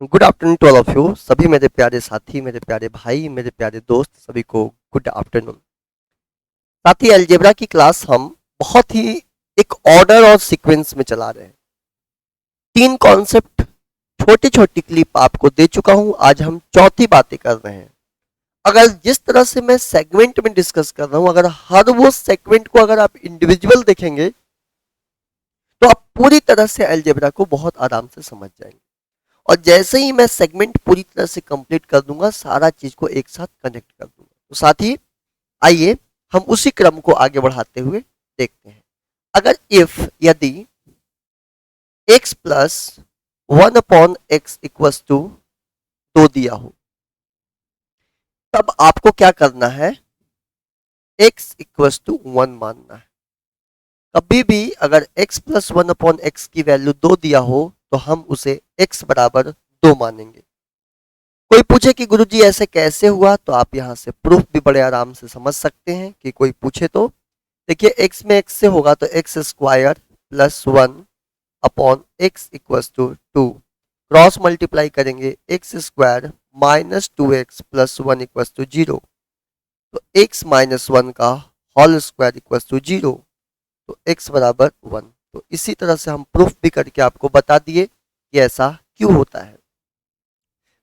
Good afternoon to all of you. सभी मेरे प्यारे साथी, मेरे प्यारे भाई, मेरे प्यारे दोस्त, सभी को गुड आफ्टरनून। साथी, अलजेब्रा की क्लास हम बहुत ही एक ऑर्डर और सीक्वेंस में चला रहे हैं। तीन कॉन्सेप्ट, छोटी छोटी क्लिप आपको दे चुका हूं। आज हम चौथी बातें कर रहे हैं। अगर जिस तरह से मैं सेगमेंट में डिस्कस कर रहा हूं, अगर हर वो सेगमेंट को अगर आप इंडिविजुअल देखेंगे तो आप पूरी तरह से अलजेब्रा को बहुत आराम से समझ जाएंगे। और जैसे ही मैं सेगमेंट पूरी तरह से कंप्लीट कर दूंगा, सारा चीज को एक साथ कनेक्ट कर दूंगा। तो साथ ही आइए हम उसी क्रम को आगे बढ़ाते हुए देखते हैं। अगर इफ यदि x plus 1/x equals to 2 दिया हो, तब आपको क्या करना है? x इक्वल्स टू 1 मानना है। कभी भी अगर x प्लस 1/x की वैल्यू 2 दिया हो तो हम उसे x बराबर 2 मानेंगे। कोई पूछे कि गुरुजी ऐसे कैसे हुआ, तो आप यहां से प्रूफ भी बड़े आराम से समझ सकते हैं। कि कोई पूछे तो देखिए, x में x से होगा तो x square plus 1 upon x equals to 2। Cross multiply करेंगे, x square minus 2x plus 1 equals to 0। तो x माइनस 1 का होल स्क्वायर इक्वल्स टू 0। तो x बराबर 1। तो इसी तरह से हम प्रूफ भी करके आपको बता दिए कि ऐसा क्यों होता है।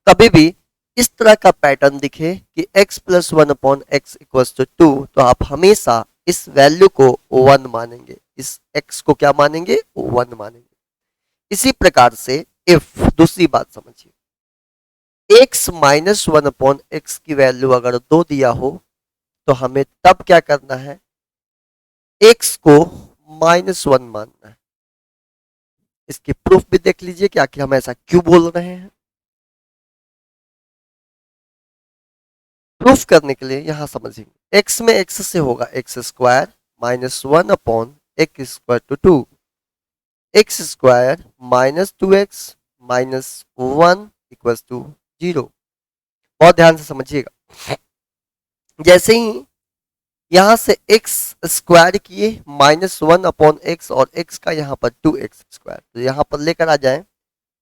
कभी भी इस तरह का पैटर्न दिखे कि x plus 1/x equals to 2, तो आप हमेशा इस वैल्यू को 1 मानेंगे। इस x को क्या मानेंगे? 1 मानेंगे। इसी प्रकार से इफ, दूसरी बात समझिए, x माइनस 1/x की वैल्यू अगर 2 दिया हो तो हमें तब क्या करना है? x को -1 मानना है। इसकी प्रूफ भी देख लीजिए कि आखिर हम ऐसा क्यों बोल रहे हैं। प्रूफ करने के लिए यहां समझेंगे, x में x से होगा x square -1/x² 2, x square -2x -1 equals to 0। बहुत ध्यान से समझिएगा। जैसे ही यहां से x स्क्वायर किए -1/x और x का यहां पर 2x स्क्वायर, तो यहां पर लेकर आ जाएं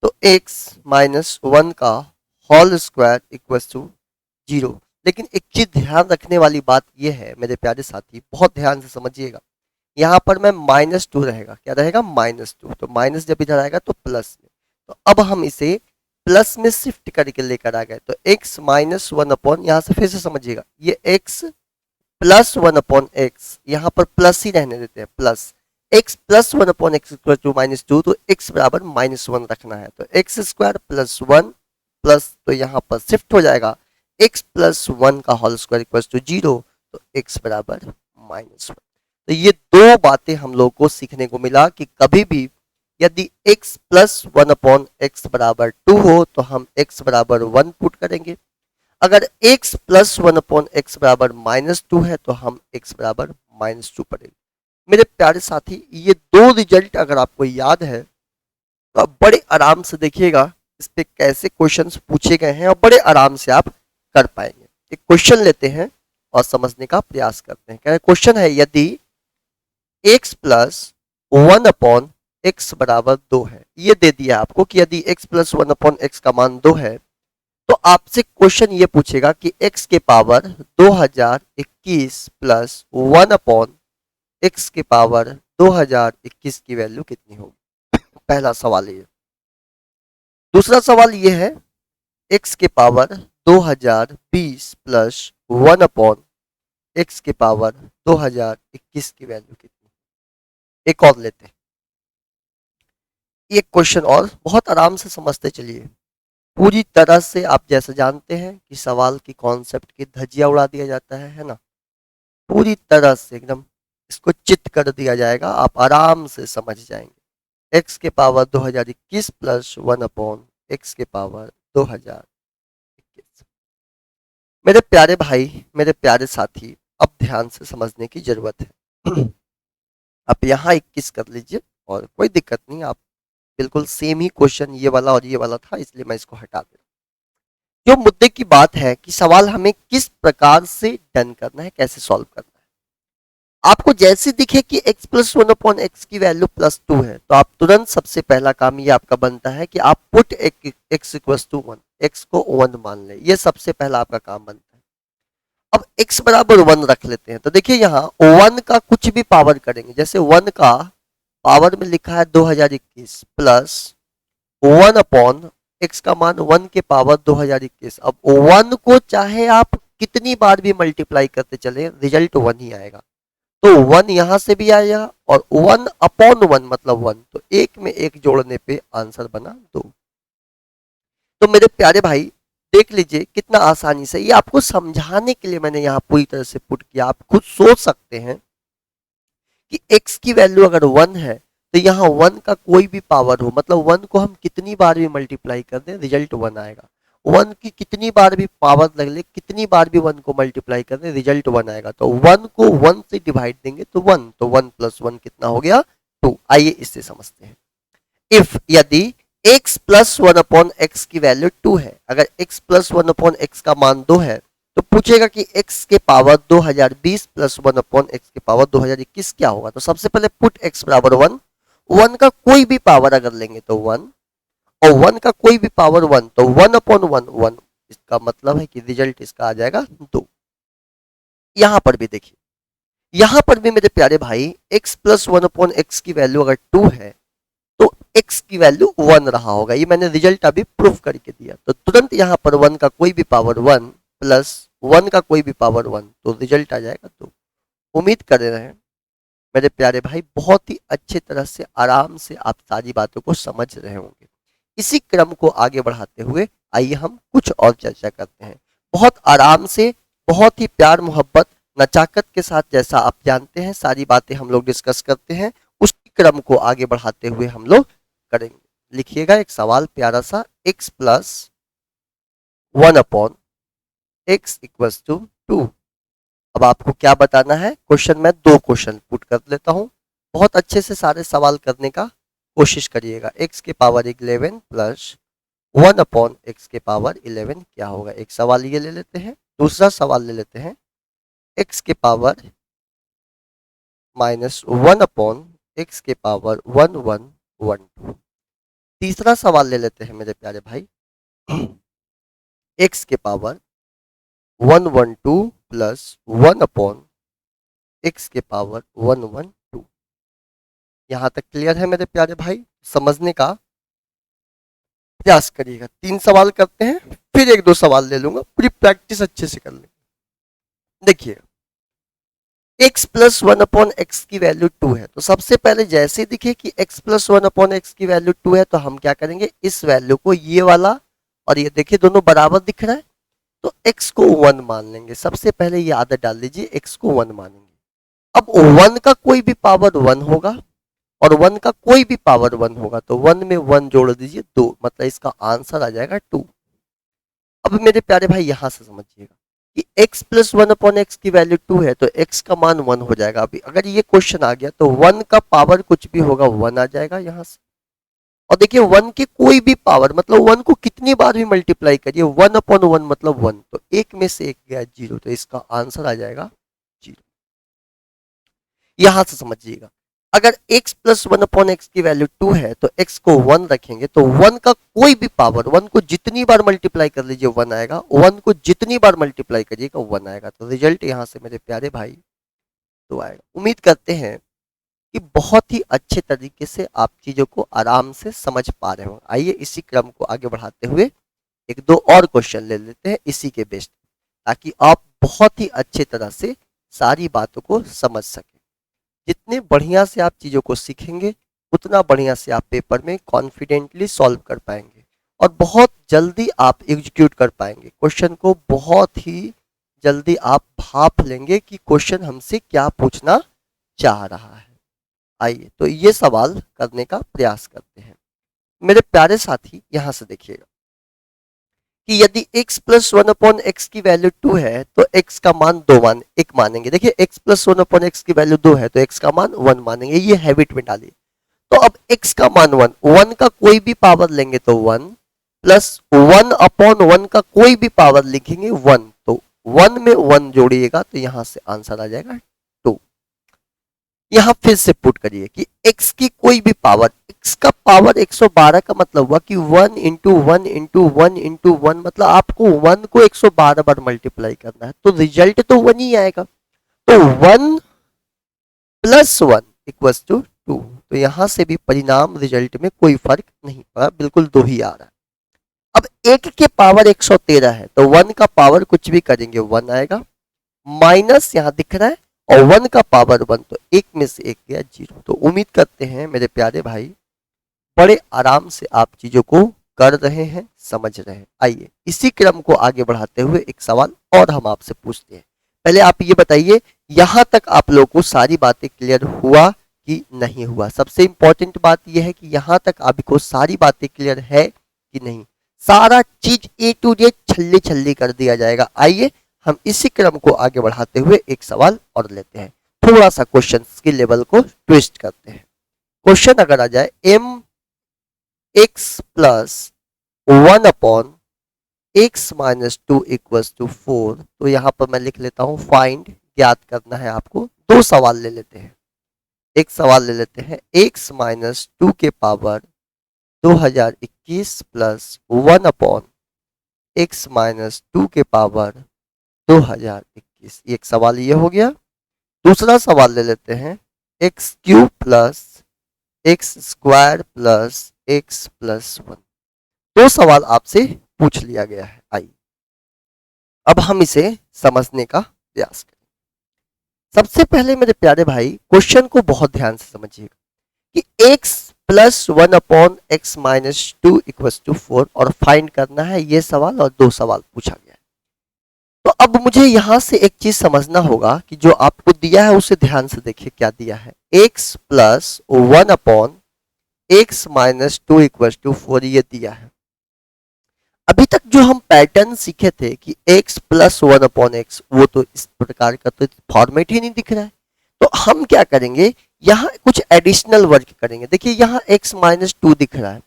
तो x -1 का होल स्क्वायर इक्वल्स टू 0। लेकिन एक चीज ध्यान रखने वाली बात यह है मेरे प्यारे साथी, बहुत ध्यान से समझिएगा। यहां पर मैं -2 रहेगा, क्या रहेगा? -2। तो माइनस जब इधर आएगा तो प्लस में। तो अब हम इसे प्लस में शिफ्ट करके लेकर आ गए, तो x -1 अपॉन, यहां से फिर से समझिएगा, ये x प्लस 1/x, यहां पर प्लस ही रहने देते हैं, plus x plus 1/x equal to -2। तो x बराबर -1 रखना है। तो एक्स स्क्वायर प्लस 1 प्लस, तो यहां पर शिफ्ट हो जाएगा x प्लस 1 का होल स्क्वायर इक्वल टू 0। तो x बराबर -1। तो ये दो बातें हम लोग को सीखने को मिला कि कभी भी यदि x प्लस 1/x बराबर 2 हो तो हम x बराबर 1 पुट करेंगे। अगर x प्लस 1/x बराबर -2 है तो हम x बराबर -2 पढ़ेंगे। मेरे प्यारे साथी, ये दो रिजल्ट अगर आपको याद है तो आप बड़े आराम से देखिएगा इस पे कैसे क्वेश्चंस पूछे गए हैं और बड़े आराम से आप कर पाएंगे। एक क्वेश्चन लेते हैं और समझने का प्रयास करते हैं। क्वेश्चन है, यदि x प्लस 1/x बराबर 2 है, ये दे दिया आपको कि यदि x प्लस 1/x का मान 2 है तो आपसे क्वेश्चन ये पूछेगा कि x के पावर 2021 प्लस 1/x के पावर 2021 की वैल्यू कितनी होगी। पहला सवाल ये। दूसरा सवाल ये है, x के पावर 2020 प्लस 1/x के पावर 2021 की वैल्यू कितनी। एक और लेते हैं, एक क्वेश्चन और बहुत आराम से समझते चलिए। पूरी तरह से आप जैसे जानते हैं कि सवाल की कॉन्सेप्ट की धज्जियां उड़ा दिया जाता है ना, पूरी तरह से एकदम इसको चित कर दिया जाएगा, आप आराम से समझ जाएंगे। x के पावर 2021 प्लस 1/x के पावर 2021। मेरे प्यारे भाई, मेरे प्यारे साथी, अब ध्यान से समझने की जरूरत है। आप यहाँ 21 कर लीजिए और कोई दिक्कत नहीं, आप बिल्कुल सेम ही क्वेश्चन ये वाला और ये वाला था, इसलिए मैं इसको हटा दे रहा हूं। जो मुद्दे की बात है कि सवाल हमें किस प्रकार से डन करना है, कैसे सॉल्व करना है। आपको जैसे दिखे कि x plus one upon x की वैल्यू +2 है, तो आप तुरंत सबसे पहला काम ये आपका बनता है कि आप put x equal to 1, x को 1 मान ले। ये सबसे पहला आपका काम बनता है। अब x बराबर 1 रख लेते हैं। तो देखिए यहाँ 1 का कुछ भी पावर करेंगे, जैसे 1 का पावर में लिखा है 2021 प्लस 1 अपॉन x का मान 1 के पावर 2021। अब 1 को चाहे आप कितनी बार भी मल्टीप्लाई करते चले, रिजल्ट 1 ही आएगा। तो 1 यहां से भी आएगा और 1 अपॉन 1 मतलब 1, तो एक में एक जोड़ने पे आंसर बना 2। तो मेरे प्यारे भाई देख लीजिए कितना आसानी से, ये आपको समझाने के लिए मैंने यहाँ पूरी तरह से पुट किया। आप खुद सोच सकते हैं कि x की वैल्यू अगर 1 है तो यहाँ 1 का कोई भी पावर हो, मतलब 1 को हम कितनी बार भी मल्टीप्लाई कर दें रिजल्ट 1 आएगा। 1 की कितनी बार भी पावर लग ले, कितनी बार भी 1 को मल्टीप्लाई कर दें रिजल्ट 1 आएगा। तो 1 को 1 से डिवाइड देंगे तो 1, तो 1 प्लस 1 कितना हो गया 2। आइए इससे समझते हैं। इफ यदि x प्लस 1 अपॉन एक्स की वैल्यू 2 है, अगर x प्लस 1 अपॉन एक्स का मान 2 है तो पूछेगा कि x के पावर 2020 प्लस 1 अपॉन एक्स के पावर 2021 क्या होगा। तो सबसे पहले पुट x बराबर 1, 1 का कोई भी पावर अगर लेंगे तो 1, और 1 का कोई भी पावर 1, तो 1 अपॉन 1 1, इसका मतलब है कि रिजल्ट इसका आ जाएगा 2। यहां पर भी देखिए, यहां पर भी मेरे प्यारे भाई x प्लस 1 अपॉन एक्स की वैल्यू अगर 2 है तो x की वैल्यू 1 रहा होगा। ये मैंने रिजल्ट अभी प्रूफ करके दिया। तो तुरंत यहां पर 1 का कोई भी पावर 1 प्लस 1 का कोई भी पावर 1, तो रिजल्ट आ जाएगा 2। उम्मीद कर रहे हैं मेरे प्यारे भाई बहुत ही अच्छे तरह से आराम से आप सारी बातों को समझ रहे होंगे। इसी क्रम को आगे बढ़ाते हुए आइए हम कुछ और चर्चा करते हैं। बहुत आराम से, बहुत ही प्यार मोहब्बत नचाकत के साथ, जैसा आप जानते हैं सारी बातें हम लोग डिस्कस करते हैं, उसी क्रम को आगे बढ़ाते हुए हम लोग करेंगे। लिखिएगा एक सवाल प्यारा सा, x plus 1 upon x equal to 2। अब आपको क्या बताना है, क्वेश्चन में 2 क्वेश्चन पुट कर लेता हूं, बहुत अच्छे से सारे सवाल करने का कोशिश करिएगा। x के पावर 11 प्लस 1 अपॉन एक्स के पावर 11 क्या होगा। एक सवाल ये ले लेते हैं। दूसरा सवाल ले लेते हैं, x के पावर -1 अपॉन एक्स के पावर 1112। तीसरा सवाल ले लेते हैं मेरे प्यारे भाई, x के पावर 112 प्लस 1 अपॉन एक्स के पावर 112। यहां तक क्लियर है मेरे प्यारे भाई, समझने का प्रयास करिएगा। 3 सवाल करते हैं, फिर 1-2 सवाल ले लूंगा, पूरी प्रैक्टिस अच्छे से कर लेंगे। देखिए x प्लस 1 अपॉन एक्स की वैल्यू 2 है, तो सबसे पहले जैसे दिखे कि x प्लस 1 अपॉन एक्स की वैल्यू 2 है तो हम क्या करेंगे, इस वैल्यू को ये वाला और ये देखिए दोनों बराबर दिख रहा है, तो x को 1 मान लेंगे। सबसे पहले ये आदत डाल दीजिए, x को 1 मानेंगे। अब 1 का कोई भी पावर 1 होगा और 1 का कोई भी पावर 1 होगा, तो 1 में 1 जोड़ दीजिए 2, मतलब इसका आंसर आ जाएगा 2। अब मेरे प्यारे भाई यहां से समझिएगा कि x प्लस 1 अपॉन एक्स की वैल्यू 2 है, तो x का मान 1 हो जाएगा। अभी अगर ये क्वेश्चन आ गया तो 1 का पावर कुछ भी होगा 1 आ जाएगा यहां से। और देखिए 1 के कोई भी पावर, मतलब 1 को कितनी बार भी मल्टीप्लाई करिए, 1 अपॉन 1 मतलब 1, तो एक में से एक गया 0, तो इसका आंसर आ जाएगा 0। यहां से समझिएगा, अगर x प्लस 1 अपॉन एक्स की वैल्यू 2 है तो x को 1 रखेंगे, तो 1 का कोई भी पावर, 1 को जितनी बार मल्टीप्लाई कर लीजिए 1 आएगा, 1 को जितनी बार मल्टीप्लाई करिएगा 1 आएगा। तो रिजल्ट यहां से मेरे प्यारे भाई 2 आएगा। उम्मीद करते हैं कि बहुत ही अच्छे तरीके से आप चीजों को आराम से समझ पा रहे हो। आइए इसी क्रम को आगे बढ़ाते हुए 1-2 और क्वेश्चन ले लेते हैं इसी के बेस्ड, ताकि आप बहुत ही अच्छे तरह से सारी बातों को समझ सकें। जितने बढ़िया से आप चीजों को सीखेंगे उतना बढ़िया से आप पेपर में कॉन्फिडेंटली सॉल्व कर पाएंगे और बहुत जल्दी आप एग्जीक्यूट कर पाएंगे। क्वेश्चन को बहुत ही जल्दी आप भाप लेंगे कि क्वेश्चन हमसे क्या पूछना चाह रहा है। आइए तो ये सवाल करने का प्रयास करते हैं। मेरे प्यारे साथी यहां से देखिएगा कि यदि x प्लस 1 अपॉन एक्स की वैल्यू 2 है तो x का मान 1 मानेंगे। देखिए x प्लस 1 अपॉन एक्स की वैल्यू 2 है तो x का मान 1 मानेंगे, ये हैबिट में डालिए। तो अब x का मान 1, 1 का कोई भी पावर लेंगे तो 1 प्लस 1 अपॉन 1 का कोई भी पावर लिखेंगे 1, तो 1 में 1 जोड़िएगा तो यहां से आंसर आ जाएगा 2। यहाँ फिर से पुट करिए कि x की कोई भी पावर, x का पावर 112 का मतलब हुआ कि 1 इंटू 1 इंटू 1 इंटू 1, मतलब आपको 1 को 112 बार मल्टीप्लाई करना है, तो रिजल्ट तो 1 ही आएगा। तो 1 प्लस 1 इक्वल्स टू 2। तो यहां से भी परिणाम रिजल्ट में कोई फर्क नहीं पड़ा, बिल्कुल 2 ही आ रहा है। अब 1 के पावर 113 है, तो 1 का पावर कुछ भी करेंगे 1 आएगा, माइनस यहां दिख रहा है, और 1 का पावर 1, तो 1 में से 1 गया 0। तो उम्मीद करते हैं मेरे प्यारे भाई बड़े आराम से आप चीजों को कर रहे हैं, समझ रहे हैं। आइए इसी क्रम को आगे बढ़ाते हुए एक सवाल और हम आपसे पूछते हैं। पहले आप ये बताइए, यहां तक आप लोगों को सारी बातें क्लियर हुआ कि नहीं हुआ? सबसे इंपॉर्टेंट बात यह है कि यहां तक आपको सारी बातें क्लियर है कि नहीं। सारा चीज ए टू जेड छल्ले छल्ले कर दिया जाएगा। आइए हम इसी क्रम को आगे बढ़ाते हुए एक सवाल और लेते हैं, थोड़ा सा क्वेश्चन के लेवल को ट्विस्ट करते हैं। क्वेश्चन अगर आ जाए m x plus 1 upon x minus 2 equals to 4, तो यहां पर मैं लिख लेता हूं फाइंड, ज्ञात करना है आपको। दो सवाल ले लेते हैं, एक सवाल ले लेते हैं x माइनस 2 के power 2021 plus 1 upon x minus 2 के पावर 2021, एक सवाल ये हो गया। दूसरा सवाल ले लेते हैं x cube plus x square plus x plus 1। दो सवाल आपसे पूछ लिया गया है। आइए अब हम इसे समझने का प्रयास करें। सबसे पहले मेरे प्यारे भाई क्वेश्चन को बहुत ध्यान से समझिएगा कि x plus 1 upon x minus 2 equals to 4 और फाइंड करना है, ये सवाल और दो सवाल पूछा गया है। तो अब मुझे यहां से एक चीज समझना होगा कि जो आपको दिया है उसे ध्यान से देखिए क्या दिया है। x plus 1 upon x minus 2 equals to 4 ये दिया है। अभी तक जो हम पैटर्न सीखे थे कि x प्लस 1 अपॉन एक्स, वो तो इस प्रकार का तो फॉर्मेट ही नहीं दिख रहा है। तो हम क्या करेंगे, यहाँ कुछ एडिशनल वर्क करेंगे। देखिए यहाँ x माइनस 2 दिख रहा है,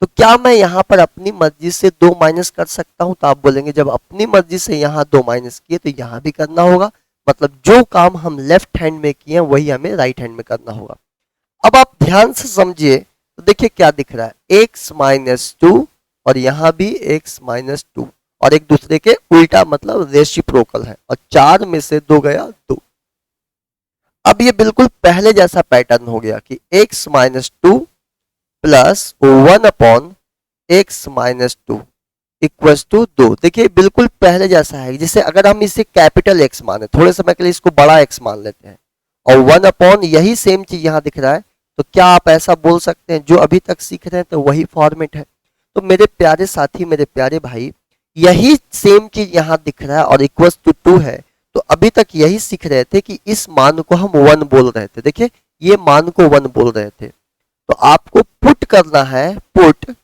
तो क्या मैं यहाँ पर अपनी मर्जी से 2 माइनस कर सकता हूं? तो आप बोलेंगे जब अपनी मर्जी से यहाँ 2 माइनस किए तो यहाँ भी करना होगा, मतलब जो काम हम लेफ्ट हैंड में किए वही हमें राइट हैंड में करना होगा। अब आप ध्यान से समझिए, तो देखिए क्या दिख रहा है, x माइनस 2 और यहाँ भी x माइनस 2, और एक दूसरे के उल्टा, मतलब रेसिप्रोकल है, और 4 में से 2 गया 2। अब ये बिल्कुल पहले जैसा पैटर्न हो गया कि x minus 2 plus 1 upon x minus 2 equals to 2। देखिए बिल्कुल पहले जैसा है। जैसे अगर हम इसे कैपिटल एक्स माने, थोड़े समय के लिए इसको बड़ा एक्स मान लेते हैं, और 1 अपॉन यही सेम चीज यहां दिख रहा है, तो क्या आप ऐसा बोल सकते हैं जो अभी तक सीख रहे हैं तो वही फॉर्मेट है? तो मेरे प्यारे साथी, मेरे प्यारे भाई, यही सेम चीज यहां दिख रहा है और इक्वल्स टू 2 है, तो अभी तक यही सीख रहे थे कि इस मान को हम 1 बोल रहे थे। देखिए ये मान को 1 बोल रहे थे, तो आपको पुट करना है, put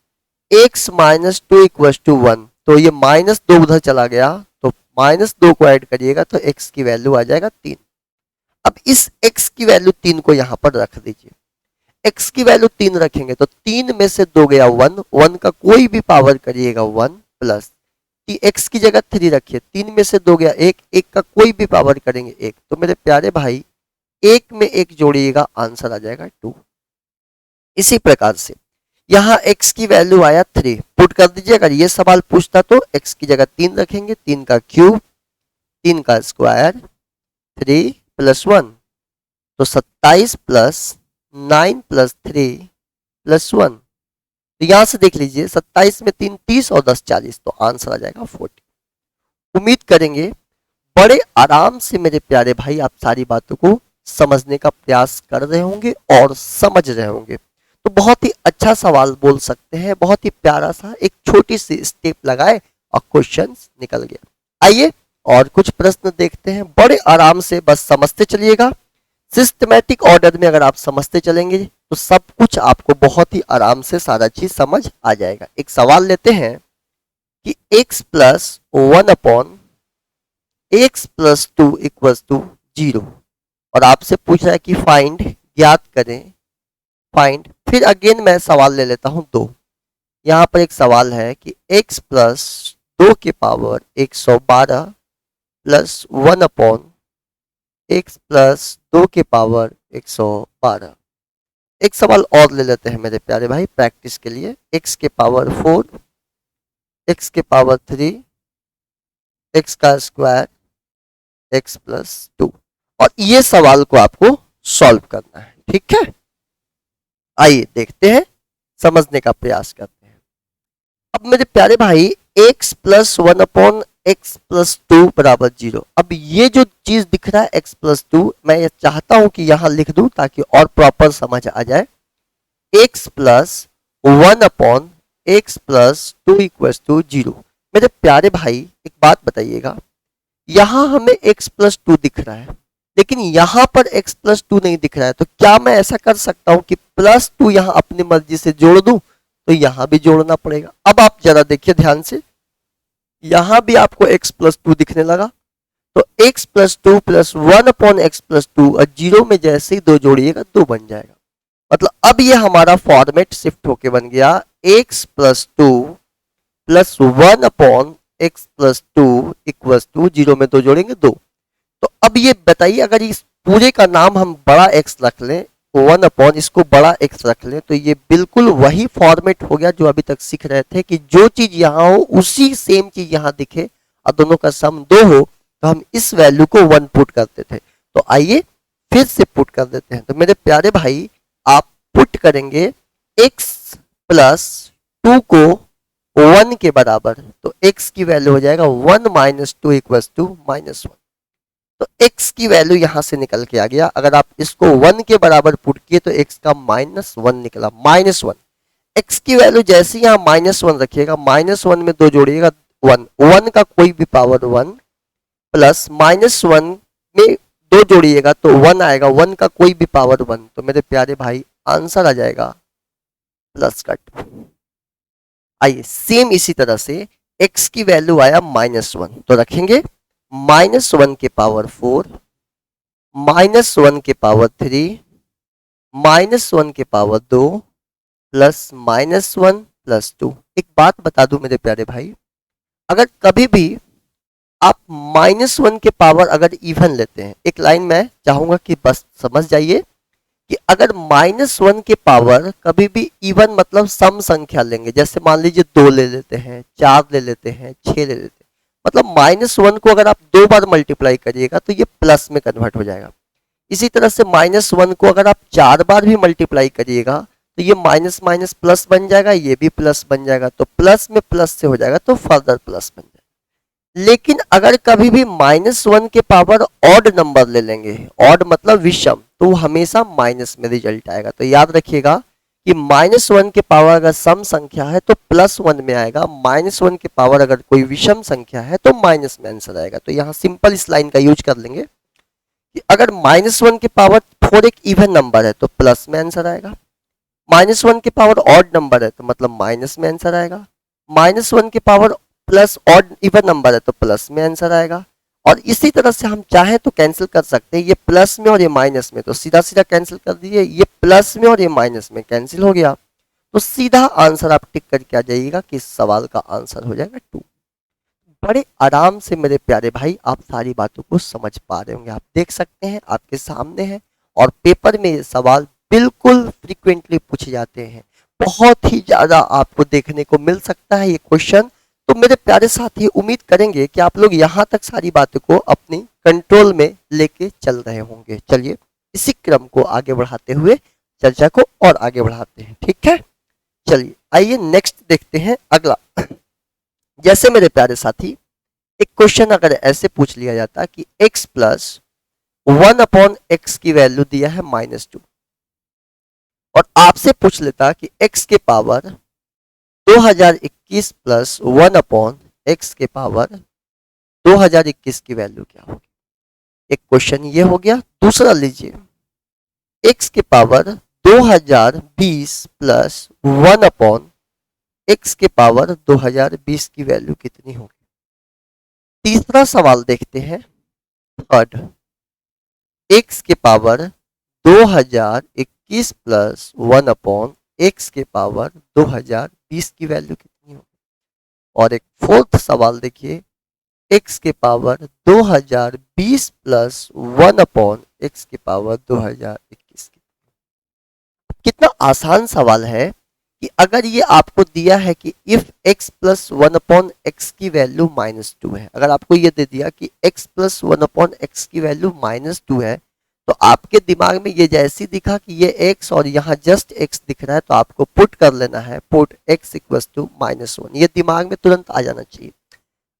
x minus 2 equals to 1, तो ये माइनस 2 उधर चला गया, तो माइनस 2 को ऐड करिएगा तो x की वैल्यू आ जाएगा 3। अब इस x की वैल्यू 3 को यहां पर रख दीजिए। x की वैल्यू 3 रखेंगे तो 3 में से 2 गया 1, 1 का कोई भी पावर करिएगा 1 प्लस x की जगह 3 रखिए, 3 में से 2 गया 1, 1 का कोई भी पावर करेंगे 1। तो मेरे प्यारे भाई 1 में 1 जोड़िएगा, आंसर आ जाएगा 2। इसी प्रकार से यहाँ x की वैल्यू आया 3, पुट कर दीजिए। अगर ये सवाल पूछता तो x की जगह 3 रखेंगे, 3 का क्यूब, 3 का स्क्वायर, 3 प्लस 1, तो 27 प्लस 9 प्लस 3 प्लस 1। तो यहां से देख लीजिए 27 में 3 30 और 10 40, तो आंसर आ जाएगा 40। उम्मीद करेंगे बड़े आराम से मेरे प्यारे भाई आप सारी बातों को समझने का प्रयास कर रहे होंगे और समझ रहे होंगे। तो बहुत ही अच्छा सवाल बोल सकते हैं, बहुत ही प्यारा सा, एक छोटी सी स्टेप लगाए और क्वेश्चन निकल गया। आइए और कुछ प्रश्न देखते हैं, बड़े आराम से बस समझते चलिएगा। सिस्टमैटिक ऑर्डर में अगर आप समझते चलेंगे तो सब कुछ आपको बहुत ही आराम से सारा चीज समझ आ जाएगा। एक सवाल लेते हैं कि x plus 1 upon x plus 2 equals to 0, और आपसे पूछ रहा है कि फाइंड, ज्ञात करें, फाइंड। फिर अगेन मैं सवाल ले लेता हूं 2। यहां पर एक सवाल है कि x प्लस 2 के power 112 plus 1 upon x plus 2 के पावर 112। एक सवाल और ले लेते हैं मेरे प्यारे भाई प्रैक्टिस के लिए। x के पावर 4, x के पावर 3, x का स्क्वायर, x प्लस 2। और ये सवाल को आपको सॉल्व करना है, ठीक है। आइए देखते हैं, समझने का प्रयास करते हैं। अब मेरे प्यारे भाई x प्लस 1/x+2 बराबर 0। अब ये जो चीज दिख रहा है x+2, मैं ये चाहता हूं कि यहां लिख दूं ताकि और प्रॉपर समझ आ जाए। x plus 1/x+2 equals to 0। मेरे प्यारे भाई एक बात बताइएगा, यहां हमें x+2 दिख रहा है लेकिन यहां पर x+2 नहीं दिख रहा है, तो क्या मैं ऐसा कर सकता हूं कि +2 यहां अपनी मर्जी से जोड़ दूं? तो यहां भी जोड़ना पड़ेगा। अब आप जरा देखिए ध्यान से, यहां भी आपको x+2 दिखने लगा, तो x+2 प्लस 1/x+2 और 0 में जैसे ही 2 जोड़िएगा 2 बन जाएगा। मतलब अब ये हमारा फॉर्मेट शिफ्ट होके बन गया x+2 plus 1/x+2 equals to 0 में 2 जोड़ेंगे 2। तो अब ये बताइए, अगर इस पूरे का नाम हम बड़ा x रख लें, 1/ इसको बड़ा x रख लें, तो ये बिल्कुल वही फॉर्मेट हो गया जो अभी तक सीख रहे थे कि जो चीज यहां हो उसी सेम चीज यहां दिखे और दोनों का सम 2 हो, तो हम इस वैल्यू को 1 पुट करते थे। तो आइए फिर से पुट कर देते हैं। तो मेरे प्यारे भाई आप पुट करेंगे x प्लस 2 को 1 के बराबर, तो x की वैल्यू हो जाएगा 1 - 2 इक्वल्स टू -1। तो x की वैल्यू यहां से निकल के आ गया। अगर आप इसको 1 के बराबर पुट किए तो x का -1 निकला, -1। x की वैल्यू जैसे ही यहां -1 रखिएगा, -1 में 2 जोड़िएगा 1, 1 का कोई भी पावर 1 प्लस -1 में 2 जोड़िएगा तो 1 आएगा, 1 का कोई भी पावर 1। तो मेरे प्यारे भाई आंसर आ जाएगा प्लस का 2। आइए सेम इसी तरह से x की वैल्यू आया -1, तो रखेंगे -1 के पावर 4, -1 के पावर 3, -1 के पावर 2 प्लस -1 प्लस 2। एक बात बता दूं मेरे प्यारे भाई, अगर कभी भी आप -1 के पावर अगर इवन लेते हैं, एक लाइन में चाहूंगा कि बस समझ जाइए कि अगर -1 के पावर कभी भी इवन मतलब सम संख्या लेंगे, जैसे मान लीजिए 2 ले लेते हैं, 4 ले लेते हैं, 6 ले लेते हैं, मतलब -1 को अगर आप 2 बार मल्टीप्लाई करिएगा तो ये प्लस में कन्वर्ट हो जाएगा। इसी तरह से -1 को अगर आप 4 बार भी मल्टीप्लाई करिएगा तो ये माइनस माइनस प्लस बन जाएगा, ये भी प्लस बन जाएगा, तो प्लस में प्लस से हो जाएगा तो फर्दर प्लस बन जाएगा। लेकिन अगर कभी भी -1 के पावर ऑड नंबर ले लेंगे, ऑड मतलब विषम, तो हमेशा माइनस में रिजल्ट आएगा। तो याद रखिएगा कि -1 के पावर अगर सम संख्या है तो +1 में आएगा, -1 के पावर अगर कोई विषम संख्या है तो माइनस में आंसर आएगा। तो यहाँ सिंपल इस लाइन का यूज कर लेंगे कि अगर -1 के पावर 4 एक इवन नंबर है तो प्लस में आंसर आएगा, -1 के पावर ऑड नंबर है तो मतलब माइनस में आंसर आएगा, -1 के power plus odd even number है तो प्लस में आंसर आएगा। और इसी तरह से हम चाहे तो कैंसिल कर सकते हैं, ये प्लस में और ये माइनस में, तो सीधा सीधा कैंसिल कर दीजिए, ये प्लस में और ये माइनस में कैंसिल हो गया, तो सीधा आंसर आप टिक करके आ जाइएगा कि इस सवाल का आंसर हो जाएगा 2। बड़े आराम से मेरे प्यारे भाई आप सारी बातों को समझ पा रहे होंगे, आप देख सकते हैं आपके सामने है, और पेपर में ये सवाल बिल्कुल फ्रीक्वेंटली पूछे जाते हैं, बहुत ही ज्यादा आपको देखने को मिल सकता है ये क्वेश्चन। तो मेरे प्यारे साथी उम्मीद करेंगे कि आप लोग यहाँ तक सारी बातों को अपनी कंट्रोल में लेके चल रहे होंगे। चलिए इसी क्रम को आगे बढ़ाते हुए चर्चा को और आगे बढ़ाते हैं, ठीक है। चलिए आइए नेक्स्ट देखते हैं अगला। जैसे मेरे प्यारे साथी एक क्वेश्चन अगर ऐसे पूछ लिया जाता कि x प्लस 1/x की वैल्यू दिया है -2, और आपसे पूछ लेता कि x के पावर 2021 प्लस 1/x के पावर 2021 की वैल्यू क्या होगी। एक क्वेश्चन ये हो गया। दूसरा लीजिए, x के पावर 2020 प्लस 1/x के पावर 2020 की वैल्यू कितनी होगी। तीसरा सवाल देखते हैं, थर्ड, x के पावर 2021 प्लस 1/x के पावर 2020 की वैल्यू कितनी होगी। और एक फोर्थ सवाल देखिए, x के पावर 2020 प्लस 1 अपॉन x के पावर 2021 की। कितना आसान सवाल है कि अगर ये आपको दिया है कि if x plus 1 upon x की वैल्यू -2 है, अगर आपको ये दे दिया कि x प्लस 1 अपॉन एक्स की वैल्यू -2 है, तो आपके दिमाग में ये जैसी दिखा कि ये x और यहाँ जस्ट x दिख रहा है, तो आपको पुट कर लेना है, पुट x इक्वल्स टू -1। ये दिमाग में तुरंत आ जाना चाहिए।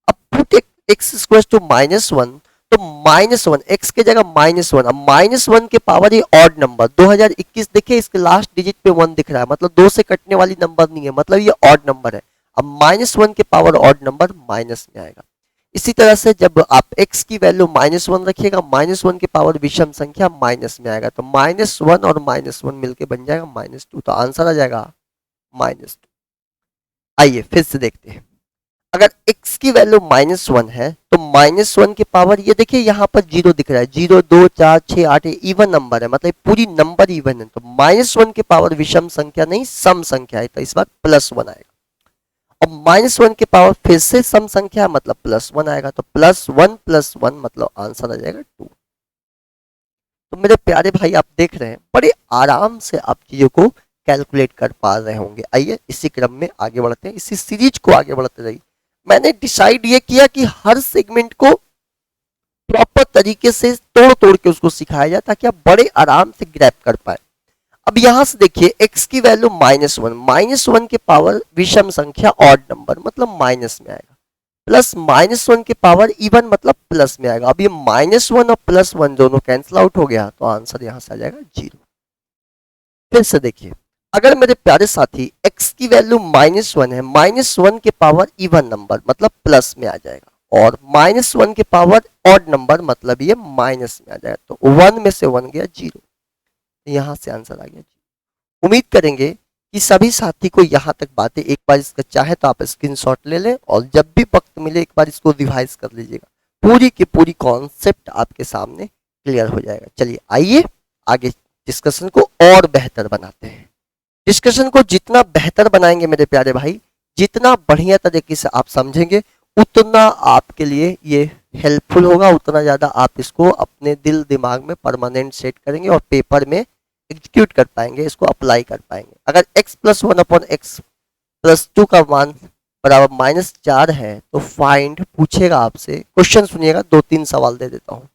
अब पुट x इक्वल्स टू -1, तो -1 x के जगह -1, अब -1 के पावर ये ऑड नंबर 2021 देखिए, इसके लास्ट डिजिट पे 1 दिख रहा है, मतलब 2 से कटने वाली नंबर नहीं है, मतलब ये ऑड नंबर है। अब -1 के पावर ऑड नंबर माइनस में आएगा। इसी तरह से जब आप x की वैल्यू -1 रखिएगा, -1 के पावर विषम संख्या माइनस में आएगा, तो -1 और -1 मिलके बन जाएगा -2, तो आंसर आ जाएगा -2। आइए फिर से देखते हैं। अगर x की वैल्यू -1 है, तो -1 के पावर ये देखिए यहाँ पर 0 दिख रहा है, 0 2 4 6 8 इवन नंबर है, मतलब पूरी नंबर इवन है, तो -1 के पावर विषम संख्या नहीं सम संख्या है, तो इस बार +1 आएगा। अब -1 के पावर फिर से सम संख्या मतलब +1 आएगा, तो +1 + 1 मतलब आंसर आ जाएगा 2। तो मेरे प्यारे भाई आप देख रहे हैं बड़े आराम से आप चीजों को कैलकुलेट कर पा रहे होंगे। आइए इसी क्रम में आगे बढ़ते हैं, इसी सीरीज को आगे बढ़ते रहिए। मैंने डिसाइड ये किया कि हर सेगमेंट को प्रॉपर तरीके से तोड़ तोड़ के उसको सिखाया जाए, ताकि आप बड़े आराम से ग्रैप कर पाए। अब यहां से देखिए x की वैल्यू -1 के पावर विषम संख्या ऑड नंबर मतलब माइनस में आएगा, प्लस -1 के पावर इवन मतलब प्लस में आएगा। अब ये -1 और +1 दोनों कैंसिल आउट हो गया, तो आंसर यहां से आ जाएगा 0। फिर से देखिए, अगर मेरे प्यारे साथी x की वैल्यू -1 है, -1 के पावर इवन नंबर मतलब प्लस में आ जाएगा, और -1 के पावर ऑड नंबर मतलब ये माइनस में आ जाएगा, तो 1 में से 1 गया 0, यहां से आंसर आ गया। उम्मीद करेंगे कि सभी साथी को यहां तक बातें एक बार इसका चाहे तो आप स्क्रीनशॉट ले लें, और जब भी वक्त मिले एक बार इसको रिवाइज कर लीजिएगा, पूरी की पूरी कॉन्सेप्ट आपके सामने क्लियर हो जाएगा। चलिए आइए आगे डिस्कशन को और बेहतर बनाते हैं। डिस्कशन को जितना बेहतर बनाएंगे मेरे प्यारे भाई, जितना बढ़िया तरीके से आप समझेंगे, उतना आपके लिए ये हेल्पफुल होगा, उतना ज़्यादा आप इसको अपने दिल दिमाग में परमानेंट सेट करेंगे और पेपर में एग्जीक्यूट कर पाएंगे, इसको अप्लाई कर पाएंगे। अगर x + 1 अपॉन x + 2 का मान बराबर -4 है, तो फाइंड पूछेगा आपसे। क्वेश्चन सुनिएगा, 2-3 सवाल दे देता हूं।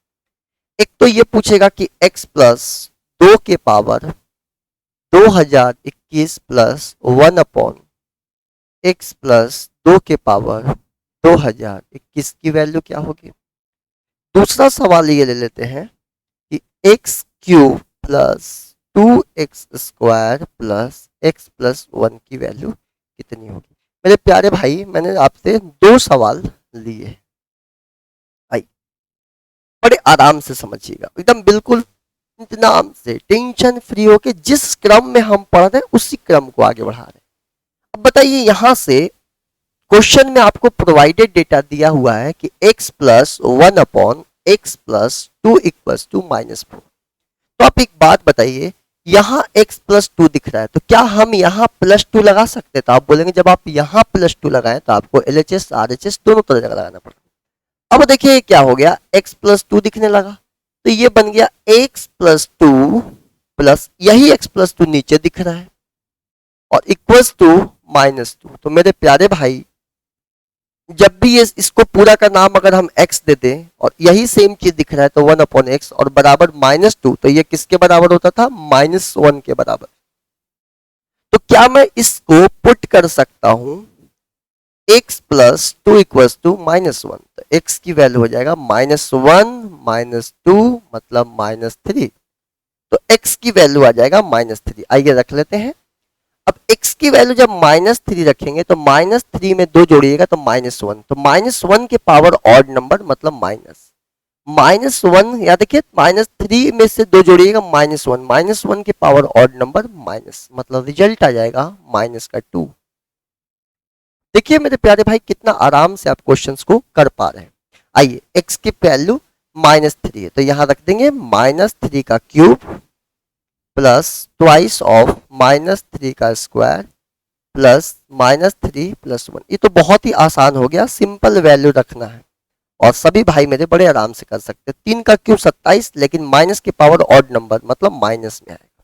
एक तो ये पूछेगा कि x + 2 के पावर 2021 प्लस 1 अपॉन x + 2 के पावर 2021 की वैल्यू क्या होगी। दूसरा सवाल ये ले लेते हैं कि x³ plus 2x² plus x + 1 की वैल्यू कितनी होगी। मेरे प्यारे भाई मैंने आपसे 2 सवाल लिए, आई बड़े आराम से समझिएगा, एकदम बिल्कुल इत्मीनान से टेंशन फ्री होके जिस क्रम में हम पढ़ रहे हैं उसी क्रम को आगे बढ़ा रहे हैं। अब बताइए, यहां से क्वेश्चन में आपको प्रोवाइडेड डेटा दिया हुआ है कि x + 1 upon x + 2 equals to -4। तो आप एक बात बताइए, यहां x + 2 दिख रहा है, तो क्या हम यहां +2 लगा सकते हैं। तो आप बोलेंगे जब आप यहां +2 लगाएं तो आपको LHS RHS दोनों तरह लगाना पड़ेगा। अब देखिए क्या हो गया, x + 2 दिखने लगा, तो ये बन गया x + 2 प्लस यही x + 2 नीचे दिख रहा है और इक्वल्स टू -2। तो मेरे प्यारे भाई जब भी ये इसको पूरा का नाम अगर हम x दे दें और यही सेम चीज दिख रहा है, तो 1 अपॉन x और बराबर -2, तो ये किसके बराबर होता था, -1 के बराबर। तो क्या मैं इसको पुट कर सकता हूं x + 2 इक्वल्स टू -1, तो x की वैल्यू हो जाएगा -1 -2 मतलब -3, तो x की वैल्यू आ जाएगा -3। आइए रख लेते हैं। अब x की वैल्यू जब -3 रखेंगे तो -3 में 2 जोड़िएगा तो -1, तो -1 के पावर ऑड नंबर मतलब -1 याद रखिए, -3 में से 2 जोड़िएगा -1 के पावर ऑड नंबर माइनस, मतलब रिजल्ट आ जाएगा -2। देखिए मेरे प्यारे भाई कितना आराम से आप क्वेश्चंस को कर पा रहे हैं। आइए x की वैल्यू -3 है, तो यहां रख देंगे -3 का क्यूब प्लस ट्वाइस ऑफ -3 का स्क्वायर प्लस -3 + 1। ये तो बहुत ही आसान हो गया, सिंपल वैल्यू रखना है। और सभी भाई मेरे बड़े आराम से कर सकते हैं। 3 का क्यूब 27, लेकिन माइनस के पावर ऑड नंबर मतलब माइनस में आएगा।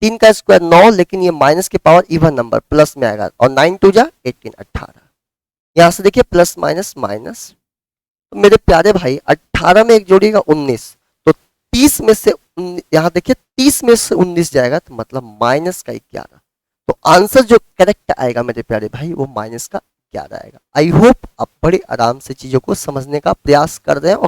3 का स्क्वायर 9, लेकिन ये माइनस के पावर इवन नंबर प्लस में आएगा। और 9 टू जा 18, 18। यहां से देखिए प्लस माइनस माइनस। तो मेरे प्यारे भाई 18 में एक जोड़िएगा 19, तो 30 में से यहां देखिए 30 में से 19 जाएगा, तो मतलब माइनस का 11। तो आंसर जो करेक्ट आएगा मेरे प्यारे भाई वो माइनस का 11 आएगा। आई होप आप बड़े आराम से चीजों को समझने का प्रयास कर रहे हैं और